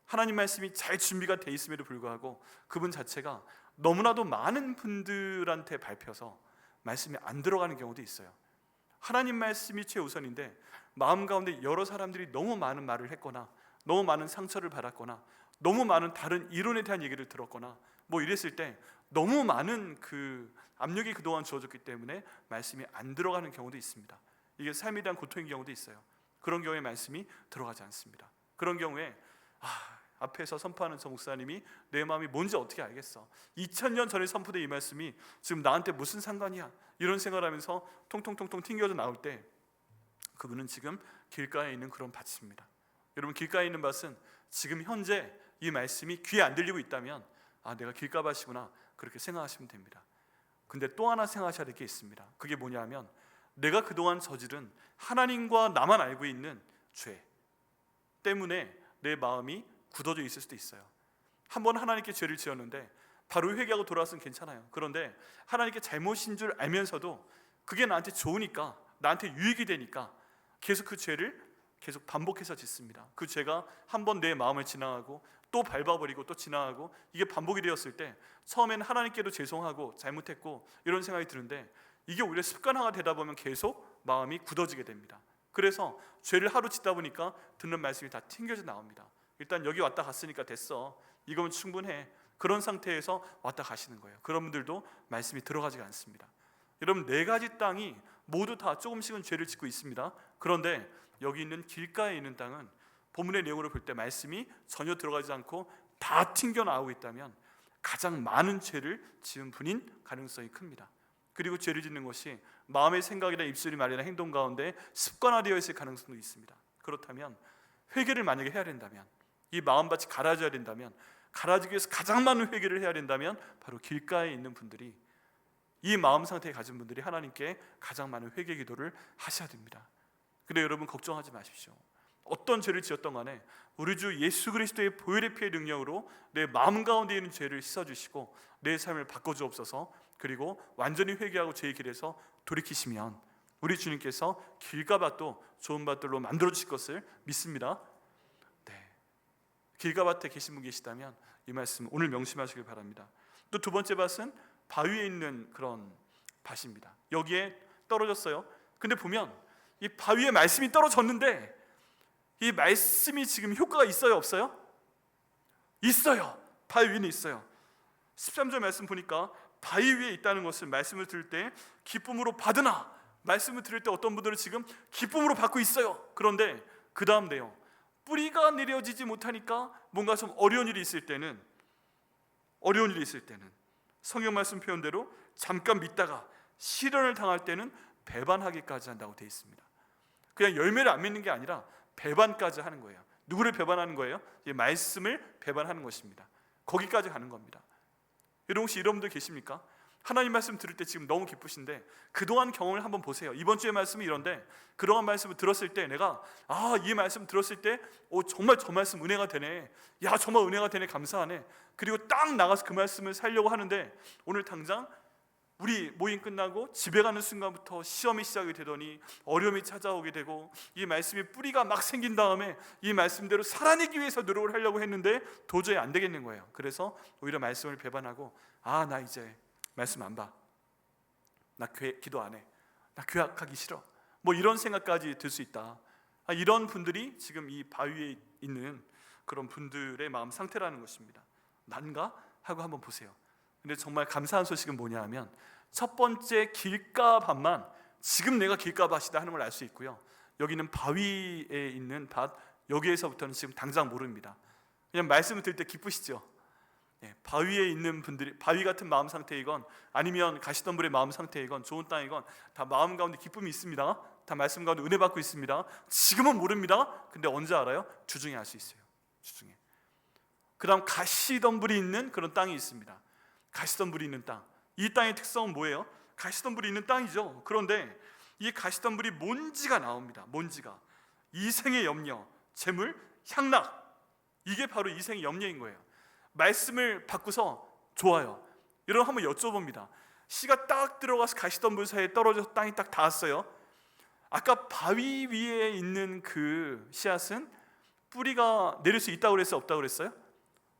Speaker 1: 하나님 말씀이 잘 준비가 돼 있음에도 불구하고 그분 자체가 너무나도 많은 분들한테 밟혀서 말씀이 안 들어가는 경우도 있어요. 하나님 말씀이 최우선인데 마음 가운데 여러 사람들이 너무 많은 말을 했거나 너무 많은 상처를 받았거나 너무 많은 다른 이론에 대한 얘기를 들었거나 뭐 이랬을 때 너무 많은 그 압력이 그동안 주어졌기 때문에 말씀이 안 들어가는 경우도 있습니다. 이게 삶에 대한 고통인 경우도 있어요. 그런 경우에 말씀이 들어가지 않습니다. 그런 경우에 앞에서 선포하는 저 목사님이 내 마음이 뭔지 어떻게 알겠어? 2000년 전에 선포된 이 말씀이 지금 나한테 무슨 상관이야? 이런 생각을 하면서 통통통통 튕겨져 나올 때 그분은 지금 길가에 있는 그런 밭입니다. 여러분, 길가에 있는 밭은 지금 현재 이 말씀이 귀에 안 들리고 있다면 내가 길가밭이구나, 그렇게 생각하시면 됩니다. 근데 또 하나 생각하셔야 될 게 있습니다. 그게 뭐냐면 내가 그동안 저지른 하나님과 나만 알고 있는 죄 때문에 내 마음이 굳어져 있을 수도 있어요. 한번 하나님께 죄를 지었는데 바로 회개하고 돌아왔으면 괜찮아요. 그런데 하나님께 잘못인 줄 알면서도 그게 나한테 좋으니까, 나한테 유익이 되니까 계속 그 죄를 계속 반복해서 짓습니다. 그 죄가 한번 내 마음을 지나가고 또 밟아버리고 또 지나가고, 이게 반복이 되었을 때 처음에는 하나님께도 죄송하고 잘못했고 이런 생각이 드는데 이게 오히려 습관화가 되다 보면 계속 마음이 굳어지게 됩니다. 그래서 죄를 하루 짓다 보니까 듣는 말씀이 다 튕겨져 나옵니다. 일단 여기 왔다 갔으니까 됐어, 이거면 충분해, 그런 상태에서 왔다 가시는 거예요. 그런 분들도 말씀이 들어가지가 않습니다. 여러분, 4가지 땅이 모두 다 조금씩은 죄를 짓고 있습니다. 그런데 여기 있는 길가에 있는 땅은 본문의 내용으로 볼 때 말씀이 전혀 들어가지 않고 다 튕겨 나오고 있다면 가장 많은 죄를 지은 분인 가능성이 큽니다. 그리고 죄를 짓는 것이 마음의 생각이나 입술이 말이나 행동 가운데 습관화되어 있을 가능성도 있습니다. 그렇다면 회개를 만약에 해야 된다면, 이 마음밭이 갈아져야 된다면, 갈아지기 위해서 가장 많은 회개를 해야 된다면 바로 길가에 있는 분들이, 이 마음 상태에 가진 분들이 하나님께 가장 많은 회개 기도를 하셔야 됩니다. 근데 여러분, 걱정하지 마십시오. 어떤 죄를 지었던 간에 우리 주 예수 그리스도의 보혈의 피의 능력으로 내 마음 가운데 있는 죄를 씻어주시고 내 삶을 바꿔주옵소서. 그리고 완전히 회개하고 죄의 길에서 돌이키시면 우리 주님께서 길가 밭도 좋은 밭들로 만들어 주실 것을 믿습니다. 길가 밭에 계신 분 계시다면 이 말씀 오늘 명심하시길 바랍니다. 또 두 번째 밭은 바위에 있는 그런 밭입니다. 여기에 떨어졌어요. 근데 보면 이 바위에 말씀이 떨어졌는데 이 말씀이 지금 효과가 있어요, 없어요? 있어요. 바위 위에 있어요. 13절 말씀 보니까 바위 위에 있다는 것을, 말씀을 들을 때 기쁨으로 받으나, 말씀을 들을 때 어떤 분들은 지금 기쁨으로 받고 있어요. 그런데 그 다음 내용, 뿌리가 내려지지 못하니까 뭔가 좀 어려운 일이 있을 때는 성경 말씀 표현대로 잠깐 믿다가 시련을 당할 때는 배반하기까지 한다고 되어 있습니다. 그냥 열매를 안 맺는 게 아니라 배반까지 하는 거예요. 누구를 배반하는 거예요? 이 말씀을 배반하는 것입니다. 거기까지 가는 겁니다. 여러분, 혹시 이런 분들 계십니까? 하나님 말씀 들을 때 지금 너무 기쁘신데 그동안 경험을 한번 보세요. 이번 주의 말씀이 이런데 그동안 말씀을 들었을 때 내가 이 말씀 들었을 때 정말 저 말씀 은혜가 되네, 야 정말 은혜가 되네, 감사하네. 그리고 딱 나가서 그 말씀을 살려고 하는데 오늘 당장 우리 모임 끝나고 집에 가는 순간부터 시험이 시작이 되더니 어려움이 찾아오게 되고, 이 말씀이 뿌리가 막 생긴 다음에 이 말씀대로 살아내기 위해서 노력을 하려고 했는데 도저히 안 되겠는 거예요. 그래서 오히려 말씀을 배반하고 나 이제 말씀 안 봐, 나 기도 안 해, 나 교학하기 싫어, 뭐 이런 생각까지 들 수 있다. 이런 분들이 지금 이 바위에 있는 그런 분들의 마음 상태라는 것입니다. 난가? 하고 한번 보세요. 근데 정말 감사한 소식은 뭐냐 하면 첫 번째 길가밭만 지금 내가 길가밭이다 하는 걸 알 수 있고요. 여기는 바위에 있는 밭, 여기에서부터는 지금 당장 모릅니다. 그냥 말씀을 들을 때 기쁘시죠? 바위에 있는 분들이, 바위 같은 마음 상태이건 아니면 가시덤불의 마음 상태이건 좋은 땅이건 다 마음 가운데 기쁨이 있습니다. 다 말씀 가운데 은혜 받고 있습니다. 지금은 모릅니다. 근데 언제 알아요? 주중에 알 수 있어요. 주중에. 그 다음 가시덤불이 있는 그런 땅이 있습니다. 가시덤불이 있는 땅, 이 땅의 특성은 뭐예요? 가시덤불이 있는 땅이죠. 그런데 이 가시덤불이 먼지가 나옵니다. 먼지가. 이생의 염려, 재물, 향락, 이게 바로 이생의 염려인 거예요. 말씀을 바꾸서 좋아요. 여러분 한번 여쭤봅니다. 씨가 딱 들어가서 가시덤불 사이에 떨어져서 땅이 딱 닿았어요. 아까 바위 위에 있는 그 씨앗은 뿌리가 내릴 수 있다고 그랬어요? 없다고 그랬어요?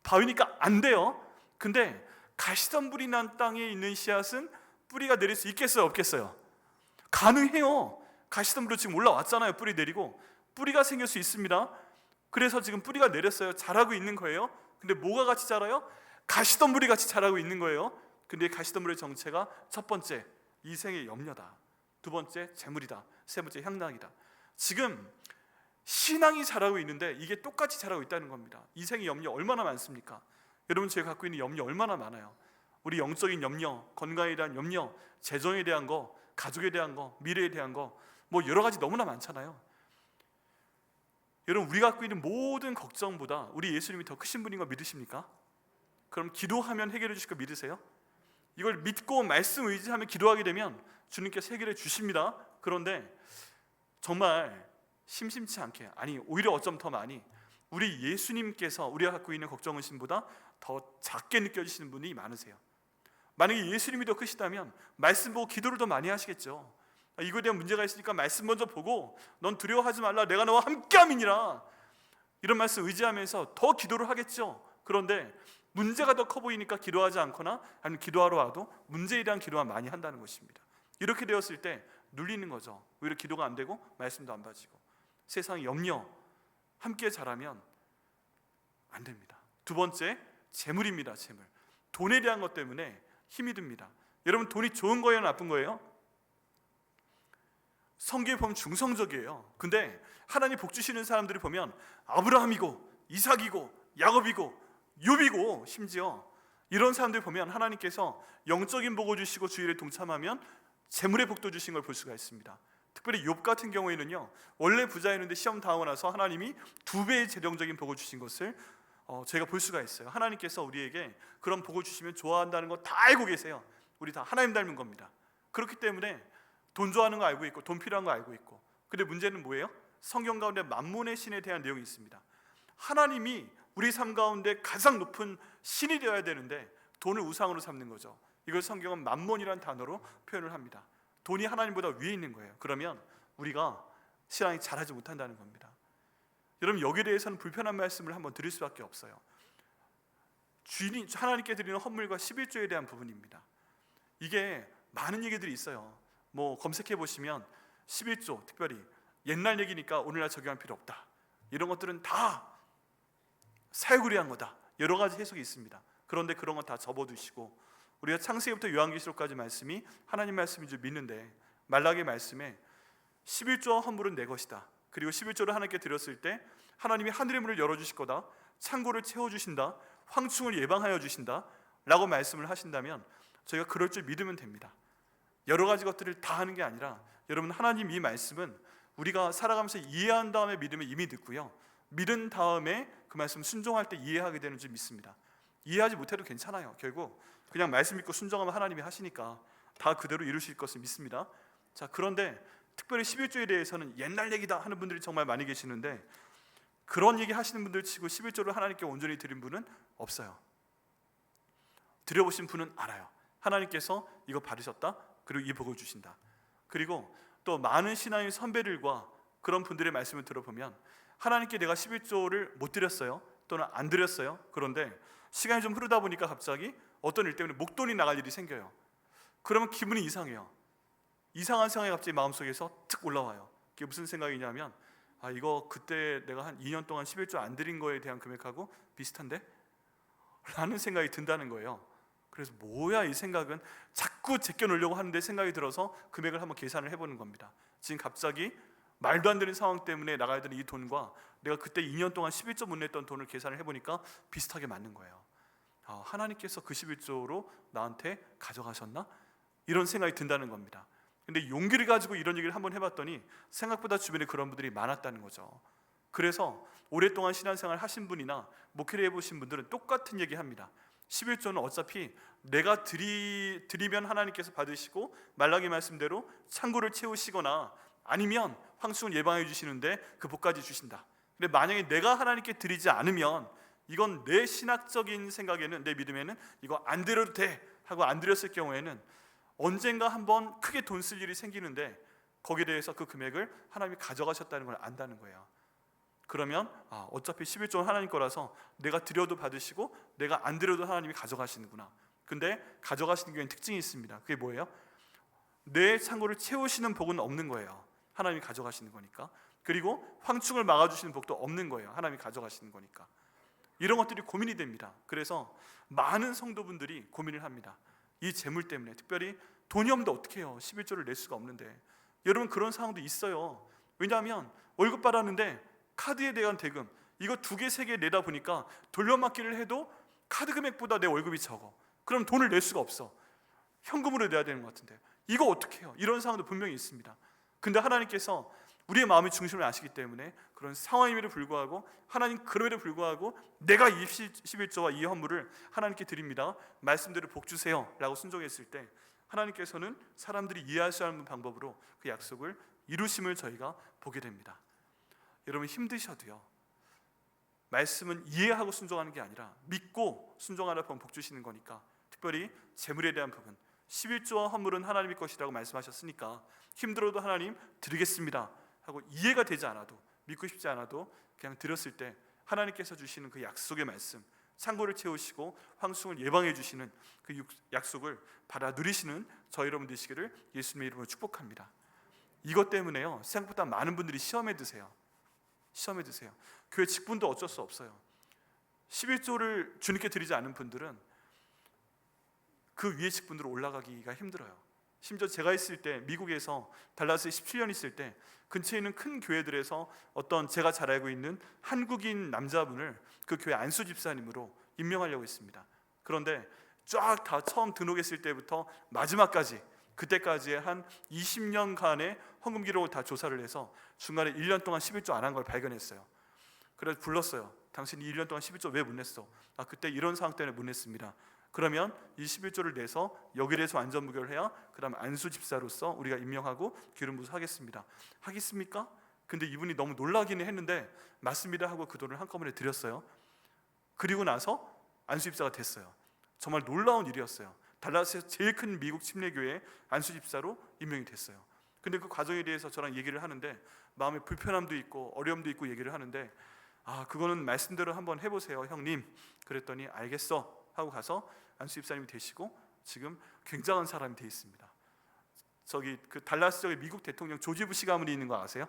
Speaker 1: 바위니까 안 돼요. 근데 가시덤불이 난 땅에 있는 씨앗은 뿌리가 내릴 수 있겠어요? 없겠어요? 가능해요. 가시덤불로 지금 올라왔잖아요. 뿌리 내리고 뿌리가 생길 수 있습니다. 그래서 지금 뿌리가 내렸어요. 자라고 있는 거예요. 근데 뭐가 같이 자라요? 가시덤불이 같이 자라고 있는 거예요. 근데 가시덤불의 정체가 첫 번째 이생의 염려다, 두 번째 재물이다, 세 번째 향락이다. 지금 신앙이 자라고 있는데 이게 똑같이 자라고 있다는 겁니다. 이생의 염려 얼마나 많습니까? 여러분, 제가 갖고 있는 염려 얼마나 많아요. 우리 영적인 염려, 건강에 대한 염려, 재정에 대한 거, 가족에 대한 거, 미래에 대한 거, 뭐 여러 가지 너무나 많잖아요. 여러분, 우리가 갖고 있는 모든 걱정보다 우리 예수님이 더 크신 분인 거 믿으십니까? 그럼 기도하면 해결해 주실 거 믿으세요? 이걸 믿고 말씀 의지하면 기도하게 되면 주님께서 해결해 주십니다. 그런데 정말 심심치 않게, 아니 오히려 어쩜 더 많이 우리 예수님께서 우리가 갖고 있는 걱정 의심보다 더 작게 느껴지시는 분이 많으세요. 만약에 예수님이 더 크시다면 말씀 보고 기도를 더 많이 하시겠죠. 이거에 대한 문제가 있으니까 말씀 먼저 보고 넌 두려워하지 말라, 내가 너와 함께함이니라, 이런 말씀 의지하면서 더 기도를 하겠죠. 그런데 문제가 더 커 보이니까 기도하지 않거나 아니면 기도하러 와도 문제에 대한 기도만 많이 한다는 것입니다. 이렇게 되었을 때 눌리는 거죠. 오히려 기도가 안 되고 말씀도 안 받아지고 세상의 염려 함께 자라면 안 됩니다. 두 번째, 재물입니다. 재물. 돈에 대한 것 때문에 힘이 듭니다. 여러분, 돈이 좋은 거예요, 나쁜 거예요? 성경에 보면 중성적이에요. 근데 하나님 복 주시는 사람들이 보면 아브라함이고 이삭이고 야곱이고 욥이고, 심지어 이런 사람들 보면 하나님께서 영적인 복을 주시고 주일에 동참하면 재물의 복도 주신 걸 볼 수가 있습니다. 특별히 욥 같은 경우에는요, 원래 부자였는데 시험 당하고 나서 하나님이 2배의 재정적인 복을 주신 것을 제가 볼 수가 있어요. 하나님께서 우리에게 그런 복을 주시면 좋아한다는 거 다 알고 계세요. 우리 다 하나님 닮은 겁니다. 그렇기 때문에 돈 좋아하는 거 알고 있고 돈 필요한 거 알고 있고, 근데 문제는 뭐예요? 성경 가운데 만몬의 신에 대한 내용이 있습니다. 하나님이 우리 삶 가운데 가장 높은 신이 되어야 되는데 돈을 우상으로 삼는 거죠. 이걸 성경은 만몬이라는 단어로 표현을 합니다. 돈이 하나님보다 위에 있는 거예요. 그러면 우리가 신앙이 자라지 못한다는 겁니다. 여러분, 여기에 대해서는 불편한 말씀을 한번 드릴 수밖에 없어요. 주인이 하나님께 드리는 헌물과 11조에 대한 부분입니다. 이게 많은 얘기들이 있어요. 뭐 검색해 보시면 11조, 특별히 옛날 얘기니까 오늘날 적용할 필요 없다, 이런 것들은 다 사역을 위한 거다, 여러 가지 해석이 있습니다. 그런데 그런 건 다 접어두시고 우리가 창세기부터 요한계시록까지 말씀이 하나님 말씀인 줄 믿는데, 말라기 말씀에 11조 헌물은 내 것이다, 그리고 11조를 하나님께 드렸을 때 하나님이 하늘의 문을 열어주실 거다, 창고를 채워주신다, 황충을 예방하여 주신다 라고 말씀을 하신다면 저희가 그럴 줄 믿으면 됩니다. 여러 가지 것들을 다 하는 게 아니라, 여러분, 하나님 이 말씀은 우리가 살아가면서 이해한 다음에 믿으면 이미 듣고요, 믿은 다음에 그 말씀 순종할 때 이해하게 되는 줄 믿습니다. 이해하지 못해도 괜찮아요. 결국 그냥 말씀 믿고 순종하면 하나님이 하시니까 다 그대로 이루실 것을 믿습니다. 자, 그런데 특별히 11조에 대해서는 옛날 얘기다 하는 분들이 정말 많이 계시는데, 그런 얘기 하시는 분들 치고 11조를 하나님께 온전히 드린 분은 없어요. 드려보신 분은 알아요. 하나님께서 이거 받으셨다, 그리고 이 복을 주신다. 그리고 또 많은 신앙의 선배들과 그런 분들의 말씀을 들어보면 하나님께 내가 11조를 못 드렸어요, 또는 안 드렸어요. 그런데 시간이 좀 흐르다 보니까 갑자기 어떤 일 때문에 목돈이 나갈 일이 생겨요. 그러면 기분이 이상해요. 이상한 생각이 갑자기 마음속에서 툭 올라와요. 그게 무슨 생각이냐면, 이거 그때 내가 한 2년 동안 11조 안 드린 거에 대한 금액하고 비슷한데? 라는 생각이 든다는 거예요. 그래서 뭐야 이 생각은, 자꾸 제껴 놓으려고 하는데 생각이 들어서 금액을 한번 계산을 해보는 겁니다. 지금 갑자기 말도 안 되는 상황 때문에 나가야 되는 이 돈과 내가 그때 2년 동안 11조 못 냈던 돈을 계산을 해보니까 비슷하게 맞는 거예요. 하나님께서 그 11조로 나한테 가져가셨나? 이런 생각이 든다는 겁니다. 근데 용기를 가지고 이런 얘기를 한번 해봤더니 생각보다 주변에 그런 분들이 많았다는 거죠. 그래서 오랫동안 신앙생활 하신 분이나 목회를 해보신 분들은 똑같은 얘기 합니다. 11조는 어차피 내가 드리면 하나님께서 받으시고 말라기 말씀대로 창고를 채우시거나 아니면 황충을 예방해 주시는데 그 복까지 주신다. 근데 만약에 내가 하나님께 드리지 않으면 이건 내 신학적인 생각에는, 내 믿음에는 이거 안 드려도 돼 하고 안 드렸을 경우에는 언젠가 한번 크게 돈 쓸 일이 생기는데 거기에 대해서 그 금액을 하나님이 가져가셨다는 걸 안다는 거예요. 그러면 어차피 11조는 하나님 거라서 내가 드려도 받으시고 내가 안 드려도 하나님이 가져가시는구나. 근데 가져가시는 경우에는 특징이 있습니다. 그게 뭐예요? 내 창고를 채우시는 복은 없는 거예요. 하나님이 가져가시는 거니까. 그리고 황충을 막아주시는 복도 없는 거예요. 하나님이 가져가시는 거니까. 이런 것들이 고민이 됩니다. 그래서 많은 성도분들이 고민을 합니다. 이 재물 때문에. 특별히 돈이 없는데 어떻게 해요? 11조를 낼 수가 없는데. 여러분, 그런 상황도 있어요. 왜냐하면 월급 받았는데 카드에 대한 대금, 이거 2개, 3개 내다 보니까 돌려막기를 해도 카드 금액보다 내 월급이 적어. 그럼 돈을 낼 수가 없어. 현금으로 내야 되는 것 같은데 이거 어떻게 해요? 이런 상황도 분명히 있습니다. 근데 하나님께서 우리의 마음의 중심을 아시기 때문에 그런 상황임에도 불구하고, 하나님 그럼에도 불구하고 내가 이 11조와 이 헌물을 하나님께 드립니다, 말씀대로 복 주세요 라고 순종했을 때 하나님께서는 사람들이 이해할 수 없는 방법으로 그 약속을 이루심을 저희가 보게 됩니다. 여러분, 힘드셔도요, 말씀은 이해하고 순종하는 게 아니라 믿고 순종하라 보면 복 주시는 거니까, 특별히 재물에 대한 부분, 11조와 헌물은 하나님의 것이라고 말씀하셨으니까 힘들어도 하나님 드리겠습니다 하고 이해가 되지 않아도, 믿고 싶지 않아도 그냥 드렸을 때 하나님께서 주시는 그 약속의 말씀, 창고를 채우시고 황송을 예방해 주시는 그 약속을 받아 누리시는 저희 여러분 되시기를 예수님의 이름으로 축복합니다. 이것 때문에요, 생각보다 많은 분들이 시험에 드세요. 교회 직분도 어쩔 수 없어요. 11조를 주님께 드리지 않은 분들은 그 위에 직분으로 올라가기가 힘들어요. 심지어 제가 있을 때, 미국에서 달라스에 17년 있을 때 근처에 있는 큰 교회들에서 어떤 제가 잘 알고 있는 한국인 남자분을 그 교회 안수 집사님으로 임명하려고 했습니다. 그런데 쫙 다 처음 등록했을 때부터 마지막까지, 그때까지의 한 20년간의 헌금 기록을 다 조사를 해서 중간에 1년 동안 11조 안 한 걸 발견했어요. 그래서 불렀어요. 당신이 1년 동안 11조 왜 못 냈어? 그때 이런 상황 때문에 못 냈습니다. 그러면 이 11조를 내서 여기에 대해서 완전 무결해야 그 다음 안수 집사로서 우리가 임명하고 기름 부서 하겠습니다. 하겠습니까? 근데 이분이 너무 놀라기는 했는데 맞습니다 하고 그 돈을 한꺼번에 드렸어요. 그리고 나서 안수 집사가 됐어요. 정말 놀라운 일이었어요. 달라스에서 제일 큰 미국 침례교회 안수 집사로 임명이 됐어요. 근데 그 과정에 대해서 저랑 얘기를 하는데 마음에 불편함도 있고 어려움도 있고 얘기를 하는데, 그거는 말씀대로 한번 해보세요 형님. 그랬더니 알겠어 하고 가서 안수 집사님이 되시고 지금 굉장한 사람이 되어 있습니다. 저기 그 달라스 쪽에 미국 대통령 조지 부시 가문이 있는 거 아세요?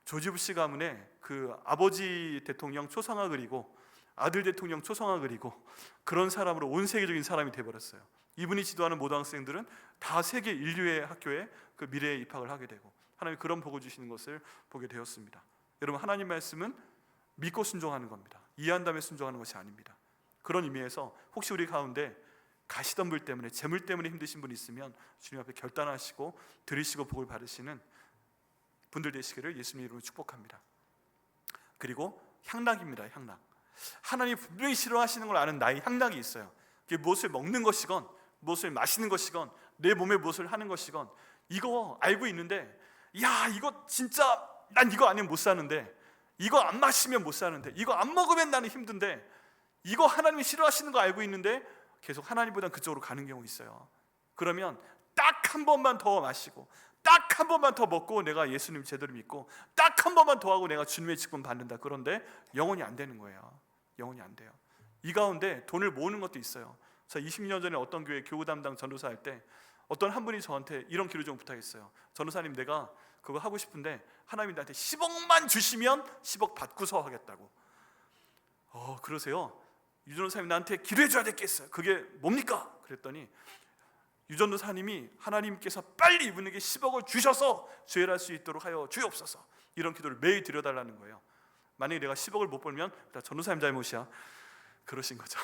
Speaker 1: 조지 부시 가문에 그 아버지 대통령 초상화 그리고 아들 대통령 초상화 그리고 그런 사람으로 온 세계적인 사람이 되어버렸어요. 이분이 지도하는 모등학생들은 다 세계 인류의 학교에 그 미래에 입학을 하게 되고 하나님이 그런 복을 주시는 것을 보게 되었습니다. 여러분, 하나님 말씀은 믿고 순종하는 겁니다. 이해한 다음에 순종하는 것이 아닙니다. 그런 의미에서 혹시 우리 가운데 가시덤불 때문에, 재물 때문에 힘드신 분이 있으면 주님 앞에 결단하시고 들으시고 복을 받으시는 분들 되시기를 예수님 이름으로 축복합니다. 그리고 향락입니다. 향락. 하나님이 분명히 싫어하시는 걸 아는 나의 향락이 있어요. 그게 무엇을 먹는 것이건 무엇을 마시는 것이건 내 몸에 무엇을 하는 것이건 이거 알고 있는데, 야 이거 진짜 난 이거 아니면 못 사는데, 이거 안 마시면 못 사는데, 이거 안 먹으면 나는 힘든데, 이거 하나님이 싫어하시는 거 알고 있는데 계속 하나님보다 그쪽으로 가는 경우 있어요. 그러면 딱 한 번만 더 마시고 딱 한 번만 더 먹고 내가 예수님 제대로 믿고 딱 한 번만 더 하고 내가 주님의 직분 받는다. 그런데 영원히 안 되는 거예요. 영원히 안 돼요. 이 가운데 돈을 모으는 것도 있어요. 저 20년 전에 어떤 교회 교우 담당 전도사 할 때 어떤 한 분이 저한테 이런 기도 좀 부탁했어요. 전도사님, 내가 그거 하고 싶은데 하나님이 나한테 10억만 주시면 10억 받고서 하겠다고. 그러세요? 유전도사님 나한테 기도해 줘야 되겠어요. 그게 뭡니까? 그랬더니 유전도사님이 하나님께서 빨리 이분에게 10억을 주셔서 죄를 할 수 있도록 하여 주옵소서, 이런 기도를 매일 드려달라는 거예요. 만약에 내가 10억을 못 벌면 전도사님 잘못이야 그러신 거죠.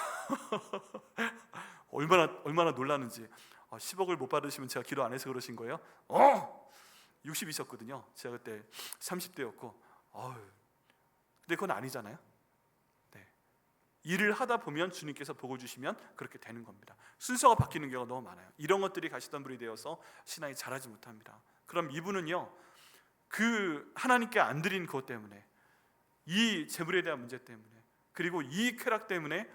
Speaker 1: 얼마나 놀라는지. 10억을 못 받으시면 제가 기도 안 해서 그러신 거예요? 60이셨거든요 제가 그때 30대였고 근데 그건 아니잖아요. 일을 하다 보면 주님께서 복을 주시면 그렇게 되는 겁니다. 순서가 바뀌는 경우가 너무 많아요. 이런 것들이 가시덤불이 되어서 신앙이 자라지 못합니다. 그럼 이분은요, 그 하나님께 안 드린 그것 때문에, 이 재물에 대한 문제 때문에, 그리고 이 쾌락 때문에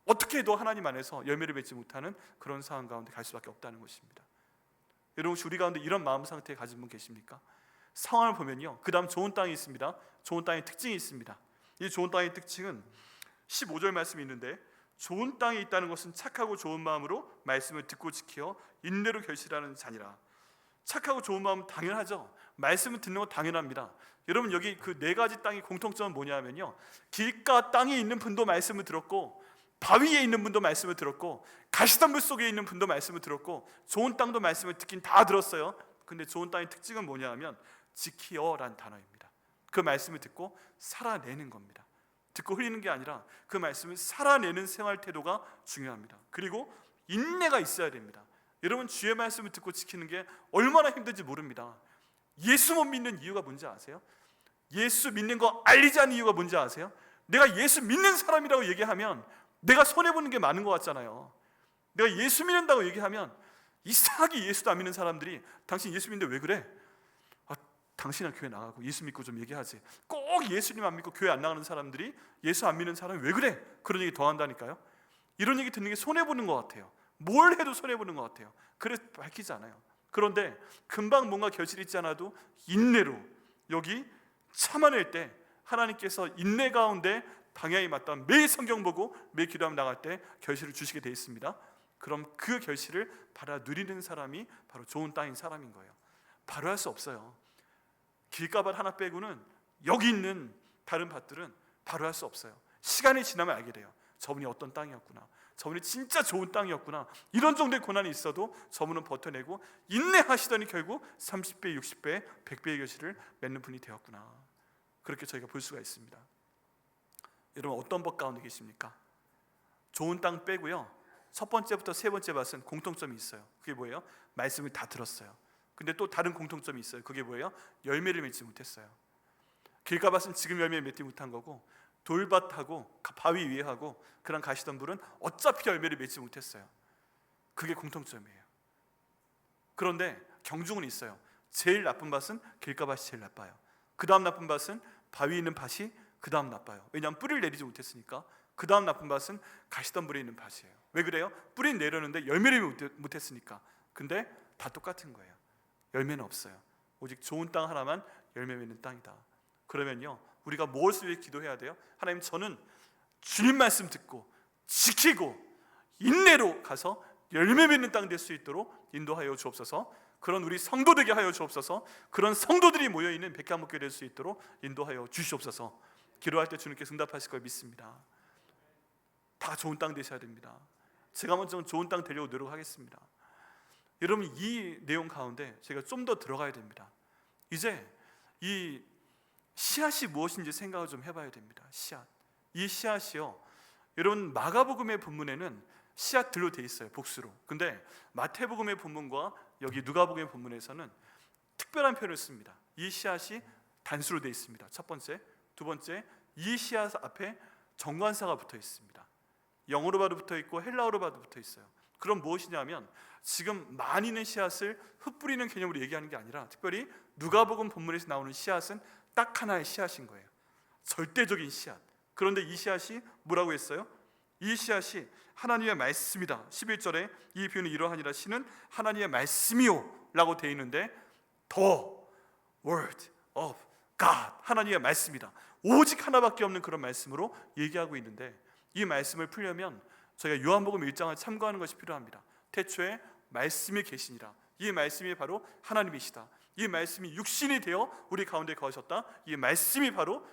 Speaker 1: 어떻게 해도 하나님 안에서 열매를 맺지 못하는 그런 상황 가운데 갈 수밖에 없다는 것입니다. 여러분, 혹시 우리 가운데 이런 마음 상태에 가진 분 계십니까? 상황을 보면요, 그 다음 좋은 땅이 있습니다. 좋은 땅의 특징이 있습니다. 이 좋은 땅의 특징은 15절 말씀이 있는데, 좋은 땅에 있다는 것은 착하고 좋은 마음으로 말씀을 듣고 지켜 인내로 결실하는 자니라. 착하고 좋은 마음은 당연하죠. 말씀을 듣는 건 당연합니다. 여러분, 여기 그 4가지 땅의 공통점은 뭐냐면요, 길가 땅에 있는 분도 말씀을 들었고, 바위에 있는 분도 말씀을 들었고, 가시덤불 속에 있는 분도 말씀을 들었고, 좋은 땅도 말씀을 듣긴 다 들었어요. 근데 좋은 땅의 특징은 뭐냐 하면 지키어라는 단어입니다. 그 말씀을 듣고 살아내는 겁니다. 듣고 흘리는 게 아니라 그 말씀을 살아내는 생활 태도가 중요합니다. 그리고 인내가 있어야 됩니다. 여러분, 주의 말씀을 듣고 지키는 게 얼마나 힘든지 모릅니다. 예수 못 믿는 이유가 뭔지 아세요? 예수 믿는 거 알리지 않는 이유가 뭔지 아세요? 내가 예수 믿는 사람이라고 얘기하면 내가 손해보는 게 많은 것 같잖아요. 내가 예수 믿는다고 얘기하면 이상하게 예수도 안 믿는 사람들이 당신 예수 믿는데 왜 그래? 당신은 교회 나가고 예수 믿고 좀 얘기하지. 꼭 예수님 안 믿고 교회 안 나가는 사람들이 예수 안 믿는 사람이 왜 그래? 그런 얘기 더 한다니까요. 이런 얘기 듣는 게 손해보는 것 같아요. 뭘 해도 손해보는 것 같아요. 그래서 밝히지 않아요. 그런데 금방 뭔가 결실이 있지 않아도 인내로 여기 참아낼 때 하나님께서 인내 가운데 방향이 맞다 매일 성경 보고 매일 기도하며 나갈 때 결실을 주시게 돼 있습니다. 그럼 그 결실을 받아 누리는 사람이 바로 좋은 땅인 사람인 거예요. 바로 할 수 없어요. 길가밭 하나 빼고는 여기 있는 다른 밭들은 바로 할 수 없어요. 시간이 지나면 알게 돼요. 저분이 어떤 땅이었구나, 저분이 진짜 좋은 땅이었구나. 이런 정도의 고난이 있어도 저분은 버텨내고 인내하시더니 결국 30배, 60배, 100배의 결실을 맺는 분이 되었구나. 그렇게 저희가 볼 수가 있습니다. 여러분, 어떤 법 가운데 계십니까? 좋은 땅 빼고요, 첫 번째부터 세 번째 밭은 공통점이 있어요. 그게 뭐예요? 말씀을 다 들었어요. 근데 또 다른 공통점이 있어요. 그게 뭐예요? 열매를 맺지 못했어요. 길가밭은 지금 열매를 맺지 못한 거고, 돌밭하고 바위 위에 하고 그랑 가시덤불은 어차피 열매를 맺지 못했어요. 그게 공통점이에요. 그런데 경중은 있어요. 제일 나쁜 밭은 길가밭이 제일 나빠요. 그 다음 나쁜 밭은 바위 있는 밭이 그 다음 나빠요. 왜냐하면 뿌리를 내리지 못했으니까. 그 다음 나쁜 밭은 가시덤불에 있는 밭이에요. 왜 그래요? 뿌리는 내렸는데 열매를 못했으니까. 근데 다 똑같은 거예요. 열매는 없어요. 오직 좋은 땅 하나만 열매 맺는 땅이다. 그러면요, 우리가 무엇을 위해 기도해야 돼요? 하나님, 저는 주님 말씀 듣고 지키고 인내로 가서 열매 맺는 땅 될 수 있도록 인도하여 주옵소서. 그런 우리 성도 되게 하여 주옵소서. 그런 성도들이 모여있는 백향목교회 될 수 있도록 인도하여 주시옵소서. 기도할 때 주님께서 응답하실 걸 믿습니다. 다 좋은 땅 되셔야 됩니다. 제가 먼저 좋은 땅 되려고 노력하겠습니다. 여러분, 이 내용 가운데 제가 좀 더 들어가야 됩니다. 이제 이 씨앗이 무엇인지 생각을 좀 해봐야 됩니다. 씨앗. 이 씨앗이요, 여러분, 마가복음의 본문에는 씨앗들로 돼 있어요, 복수로. 근데 마태복음의 본문과 여기 누가복음의 본문에서는 특별한 표현을 씁니다. 이 씨앗이 단수로 돼 있습니다. 첫 번째. 두 번째, 이 씨앗 앞에 정관사가 붙어 있습니다. 영어로 봐도 붙어 있고 헬라어로 봐도 붙어 있어요. 그럼 무엇이냐면 지금 많이 있는 씨앗을 흩뿌리는 개념으로 얘기하는 게 아니라 특별히 누가복음 본문에서 나오는 씨앗은 딱 하나의 씨앗인 거예요. 절대적인 씨앗. 그런데 이 씨앗이 뭐라고 했어요? 이 씨앗이 하나님의 말씀이다. 11절에 이 표현이 이러하니라, 씨는 하나님의 말씀이요 라고 되어 있는데 The Word of God, 하나님의 말씀이다. 오직 하나밖에 없는 그런 말씀으로 얘기하고 있는데, 이 말씀을 풀려면 저희가 요한복음 1장을 참고하는 것이 필요합니다. 태초에 말씀이 계시니라. 이 말씀이 바로 하나님이시다. 이 말씀이 육신이 되어 우리 가운데 거하셨다. 이 말씀이 바로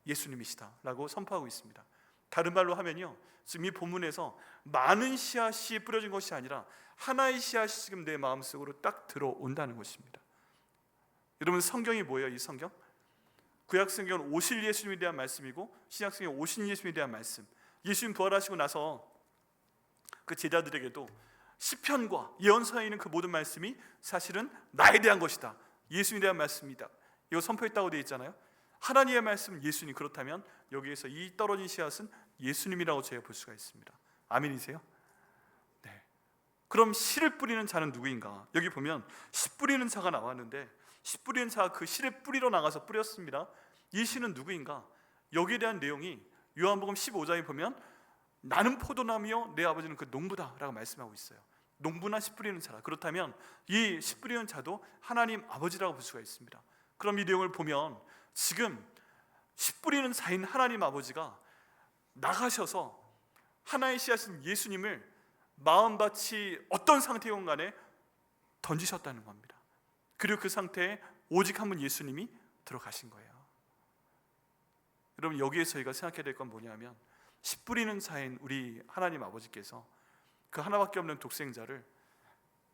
Speaker 1: 예수님이시다 라고 선포하고 있습니다. 다른 말로 하면요, 지금 이 본문에서 많은 씨앗이 뿌려진 것이 아니라 하나의 씨앗이 지금 내 마음속으로 딱 들어온다는 것입니다. 여러분, 성경이 뭐예요? 이 성경? 구약 성경은 오실 예수님에 대한 말씀이고 신약 성경은 오신 예수님에 대한 말씀. 예수님 부활하시고 나서 그 제자들에게도 시편과 예언서에 있는 그 모든 말씀이 사실은 나에 대한 것이다, 예수님에 대한 말씀이다, 이거 선포했다고 되어 있잖아요. 하나님의 말씀, 예수님. 그렇다면 여기에서 이 떨어진 씨앗은 예수님이라고 저희가 볼 수가 있습니다. 아멘이세요? 네. 그럼 씨를 뿌리는 자는 누구인가? 여기 보면 씨 뿌리는 자가 나왔는데, 씨 뿌리는 자가 그 씨를 뿌리러 나가서 뿌렸습니다. 이 씨는 누구인가? 여기에 대한 내용이 요한복음 15장에 보면 나는 포도나무요 내 아버지는 그 농부다 라고 말씀하고 있어요. 농부나 씨 뿌리는 자라. 그렇다면 이 씨 뿌리는 자도 하나님 아버지라고 볼 수가 있습니다. 그럼 이 내용을 보면 지금 씨 뿌리는 자인 하나님 아버지가 나가셔서 하나의 씨앗인 예수님을 마음밭이 어떤 상태건 간에 던지셨다는 겁니다. 그리고 그 상태에 오직 한 분 예수님이 들어가신 거예요. 여러분, 여기에서 저희가 생각해야 될 건 뭐냐면 씨 뿌리는 자인 우리 하나님 아버지께서 그 하나밖에 없는 독생자를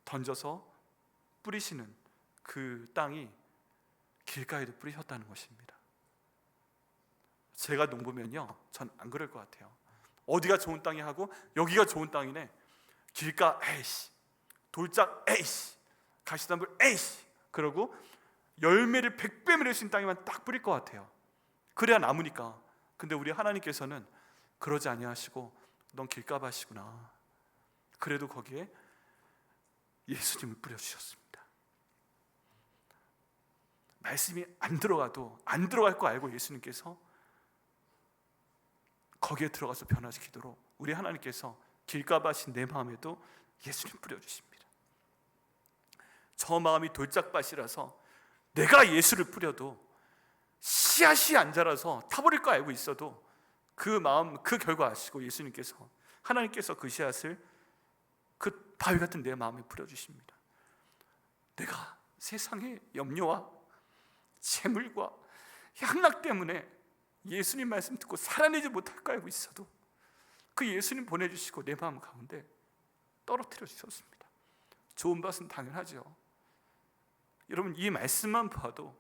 Speaker 1: 던져서 뿌리시는 그 땅이 길가에도 뿌리셨다는 것입니다. 제가 농부면요, 전 안 그럴 것 같아요. 어디가 좋은 땅이 하고 여기가 좋은 땅이네, 길가 에이씨, 돌짝 에이씨, 가시덤불 에이씨, 그러고 열매를 100배 맺을 수 있는 땅에만 딱 뿌릴 것 같아요. 그래야 남으니까. 근데 우리 하나님께서는 그러지 아니하시고 넌 길가밭이구나, 그래도 거기에 예수님을 뿌려주셨습니다. 말씀이 안 들어가도 안 들어갈 거 알고 예수님께서 거기에 들어가서 변화시키도록 우리 하나님께서 길가밭인 내 마음에도 예수님 뿌려주십니다. 저 마음이 돌짝밭이라서 내가 예수를 뿌려도 씨앗이 안 자라서 타버릴 거 알고 있어도 그 마음, 그 결과 아시고 예수님께서, 하나님께서 그 씨앗을 그 바위 같은 내 마음에 뿌려주십니다. 내가 세상의 염려와 재물과 향락 때문에 예수님 말씀 듣고 살아내지 못할 거 알고 있어도 그 예수님 보내주시고 내 마음 가운데 떨어뜨려 주셨습니다. 좋은 밭은 당연하죠. 여러분, 이 말씀만 봐도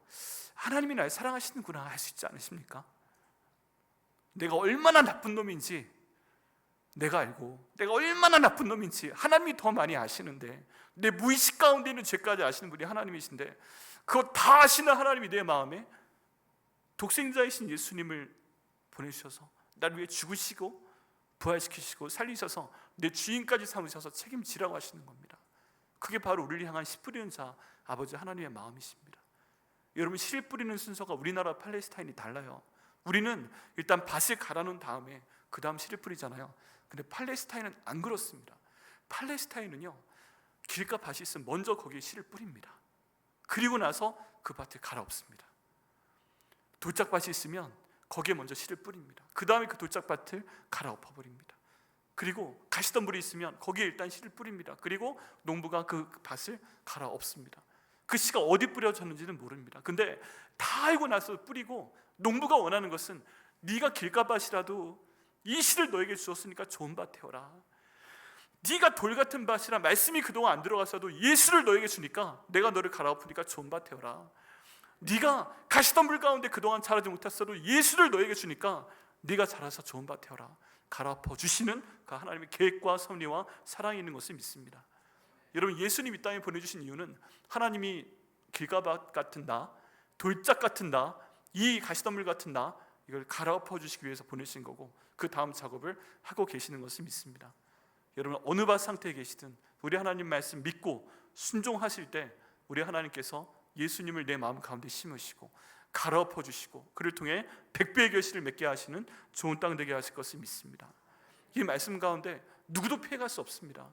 Speaker 1: 하나님이 날 사랑하시는구나 알 수 있지 않으십니까? 내가 얼마나 나쁜 놈인지 내가 알고, 내가 얼마나 나쁜 놈인지 하나님이 더 많이 아시는데, 내 무의식 가운데 있는 죄까지 아시는 분이 하나님이신데, 그거 다 아시는 하나님이 내 마음에 독생자이신 예수님을 보내주셔서 나를 위해 죽으시고 부활시키시고 살리셔서 내 주인까지 삼으셔서 책임지라고 하시는 겁니다. 그게 바로 우리를 향한 씨 뿌리는 자, 아버지 하나님의 마음이십니다. 여러분, 씨 뿌리는 순서가 우리나라 팔레스타인이 달라요. 우리는 일단 밭을 갈아놓은 다음에 그 다음 씨를 뿌리잖아요. 근데 팔레스타인은 안 그렇습니다. 팔레스타인은요, 길가 밭이 있으면 먼저 거기에 씨를 뿌립니다. 그리고 나서 그 밭을 갈아엎습니다. 돌짝밭이 있으면 거기에 먼저 씨를 뿌립니다. 그 다음에 그 돌짝밭을 갈아엎어버립니다. 그리고 가시덤불이 있으면 거기에 일단 씨를 뿌립니다. 그리고 농부가 그 밭을 갈아엎습니다. 그 씨가 어디 뿌려졌는지는 모릅니다. 근데 다 알고 나서 뿌리고, 농부가 원하는 것은 네가 길가밭이라도 이 씨를 너에게 주었으니까 좋은 밭 태워라. 네가 돌 같은 밭이라 말씀이 그동안 안 들어갔어도 예수를 너에게 주니까 내가 너를 갈아엎으니까 좋은 밭 태워라. 네가 가시덤불 가운데 그동안 자라지 못했어도 예수를 너에게 주니까 네가 자라서 좋은 밭 태워라. 갈아엎어 주시는 그 하나님의 계획과 섭리와 사랑이 있는 것을 믿습니다. 여러분, 예수님 이 땅에 보내주신 이유는 하나님이 길가밭 같은 나, 돌짝 같은 나, 이 가시덤불 같은 나, 이걸 갈아엎어 주시기 위해서 보내신 거고, 그 다음 작업을 하고 계시는 것을 믿습니다. 여러분, 어느 밭 상태에 계시든 우리 하나님 말씀 믿고 순종하실 때 우리 하나님께서 예수님을 내 마음 가운데 심으시고 갈아엎어 주시고 그를 통해 100배의 결실을 맺게 하시는 좋은 땅 되게 하실 것을 믿습니다. 이 말씀 가운데 누구도 피해갈 수 없습니다.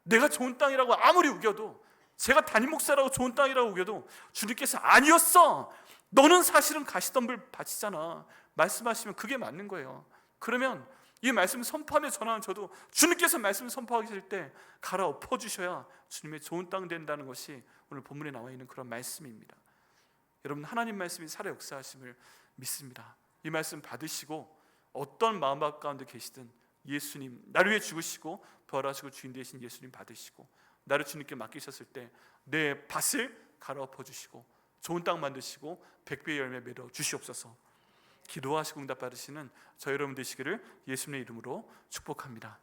Speaker 1: 내가 좋은 땅이라고 아무리 우겨도, 제가 담임 목사라고 좋은 땅이라고 우겨도 주님께서 아니었어, 너는 사실은 가시덤불 밭이잖아 말씀하시면 그게 맞는 거예요. 그러면 이 말씀 선포하며 전하는 저도 주님께서 말씀 선포하실 때 갈아엎어 주셔야 주님의 좋은 땅 된다는 것이 오늘 본문에 나와 있는 그런 말씀입니다. 여러분, 하나님 말씀이 살아 역사하심을 믿습니다. 이 말씀 받으시고 어떤 마음 가운데 계시든 예수님, 나를 위해 죽으시고 부활하시고 주인 되신 예수님 받으시고 나를 주님께 맡기셨을 때 내 밭을 갈아엎어 주시고 좋은 땅 만드시고 100배의 열매 맺어 주시옵소서. 기도하시고 응답 받으시는 저 여러분 되시기를 예수님의 이름으로 축복합니다.